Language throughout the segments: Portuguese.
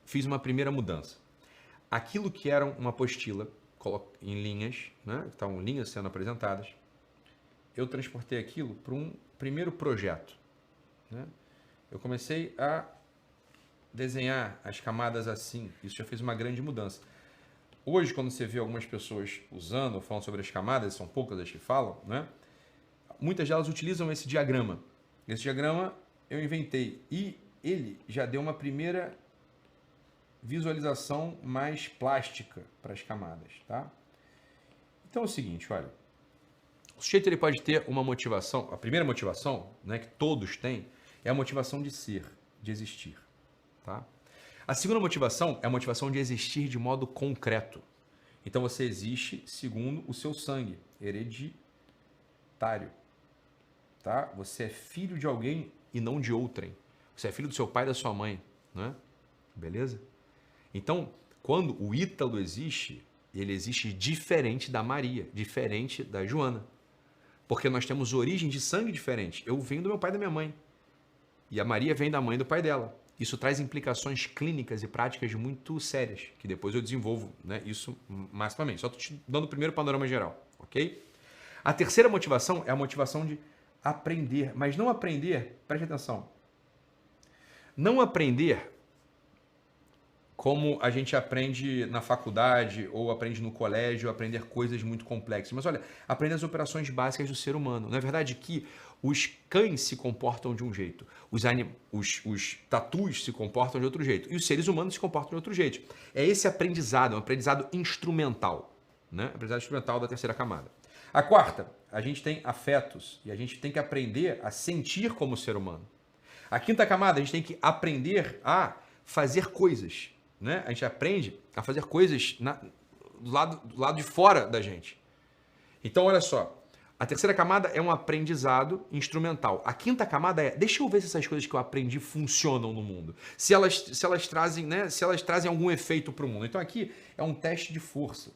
fiz uma primeira mudança. Aquilo que era uma apostila em linhas, né, que estavam linhas sendo apresentadas, eu transportei aquilo para um primeiro projeto, né? Eu comecei a desenhar as camadas assim. Isso já fez uma grande mudança. Hoje, quando você vê algumas pessoas usando ou falando sobre as camadas, são poucas as que falam, né? Muitas delas utilizam esse diagrama. Esse diagrama eu inventei e ele já deu uma primeira visualização mais plástica para as camadas, tá? Então é o seguinte, olha, o sujeito ele pode ter uma motivação, a primeira motivação, né, que todos têm, é a motivação de ser, de existir, tá? A segunda motivação é a motivação de existir de modo concreto. Então você existe segundo o seu sangue, hereditário, tá? Você é filho de alguém e não de outrem. Você é filho do seu pai e da sua mãe, né? Beleza? Então, quando o Ítalo existe, ele existe diferente da Maria, diferente da Joana. Porque nós temos origem de sangue diferente. Eu venho do meu pai e da minha mãe. E a Maria vem da mãe e do pai dela. Isso traz implicações clínicas e práticas muito sérias, que depois eu desenvolvo, né, isso maximamente. Só estou te dando o primeiro panorama geral, ok? A terceira motivação é a motivação de aprender, mas não aprender, preste atenção, não aprender como a gente aprende na faculdade ou aprende no colégio, aprender coisas muito complexas. Mas olha, aprender as operações básicas do ser humano. Não é verdade que os cães se comportam de um jeito, os tatus se comportam de outro jeito e os seres humanos se comportam de outro jeito. É esse aprendizado, um aprendizado instrumental, né? Aprendizado instrumental da terceira camada. A quarta, a gente tem afetos e a gente tem que aprender a sentir como ser humano. A quinta camada, a gente tem que aprender a fazer coisas, né? A gente aprende a fazer coisas do lado de fora da gente. Então, olha só. A terceira camada é um aprendizado instrumental. A quinta camada é, deixa eu ver se essas coisas que eu aprendi funcionam no mundo. Se elas trazem, né, se elas trazem algum efeito para o mundo. Então aqui é um teste de força.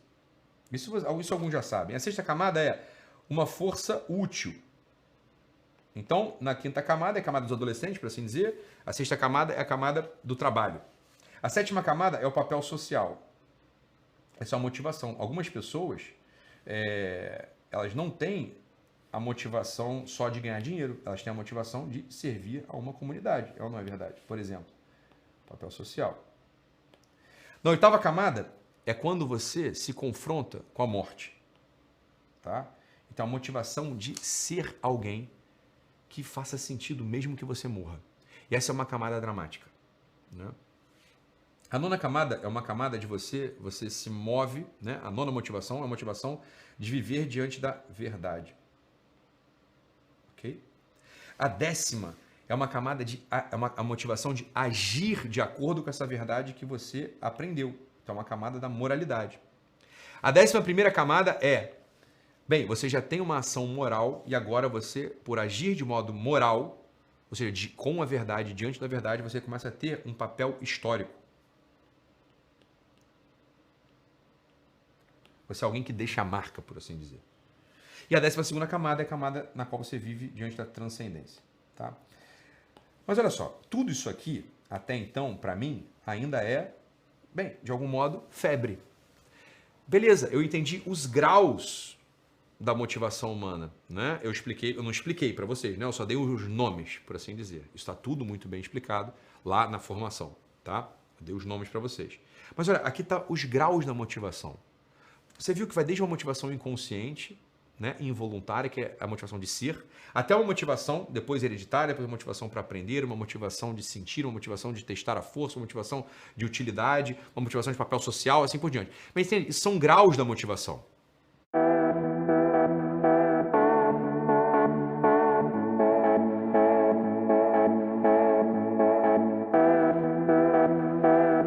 Isso alguns já sabem. A sexta camada é uma força útil. Então, na quinta camada é a camada dos adolescentes, por assim dizer. A sexta camada é a camada do trabalho. A sétima camada é o papel social. Essa é a motivação. Algumas pessoas, elas não têm a motivação só de ganhar dinheiro. Elas têm a motivação de servir a uma comunidade. É ou não é verdade? Por exemplo, papel social. Na oitava camada é quando você se confronta com a morte. Tá? Então, a motivação de ser alguém que faça sentido mesmo que você morra. E essa é uma camada dramática, né? A nona camada é uma camada de você se move, né? A nona motivação é a motivação de viver diante da verdade. Ok? A décima é uma camada a motivação de agir de acordo com essa verdade que você aprendeu. Então, é uma camada da moralidade. A 11ª camada é, bem, você já tem uma ação moral e agora você, por agir de modo moral, ou seja, com a verdade, diante da verdade, você começa a ter um papel histórico. Você é alguém que deixa a marca, por assim dizer. E a 12ª camada é a camada na qual você vive diante da transcendência. Tá? Mas olha só, tudo isso aqui, até então, para mim, ainda é, bem, de algum modo, febre. Beleza, eu entendi os graus da motivação humana, né? Eu não expliquei para vocês, né? Eu só dei os nomes, por assim dizer. Isso está tudo muito bem explicado lá na formação, tá? Eu dei os nomes para vocês. Mas olha, aqui tá os graus da motivação. Você viu que vai desde uma motivação inconsciente, né, involuntária, que é a motivação de ser, até uma motivação, depois hereditária, depois uma motivação para aprender, uma motivação de sentir, uma motivação de testar a força, uma motivação de utilidade, uma motivação de papel social, assim por diante. Mas entende, isso são graus da motivação.